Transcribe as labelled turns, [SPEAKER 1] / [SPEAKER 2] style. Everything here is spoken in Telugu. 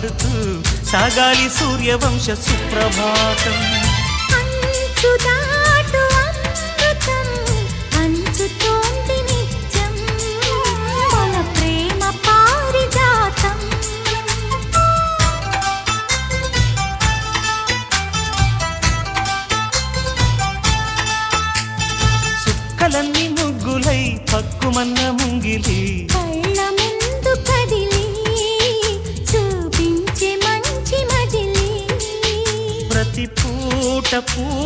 [SPEAKER 1] పాడుతూ సాగాలి సూర్యవంశ సుప్రభాతం.
[SPEAKER 2] అంచుదాటు అమృతం పంచుతోంది నిత్యం మన ప్రేమ పారిజాతం.
[SPEAKER 1] చుక్కలన్నీ ముగ్గులై పక్కుమన్న ముంగిలి
[SPEAKER 2] కళ్ళ ముందు కదిలి చూపించే మంచి మజిలీ
[SPEAKER 1] ప్రతి పూట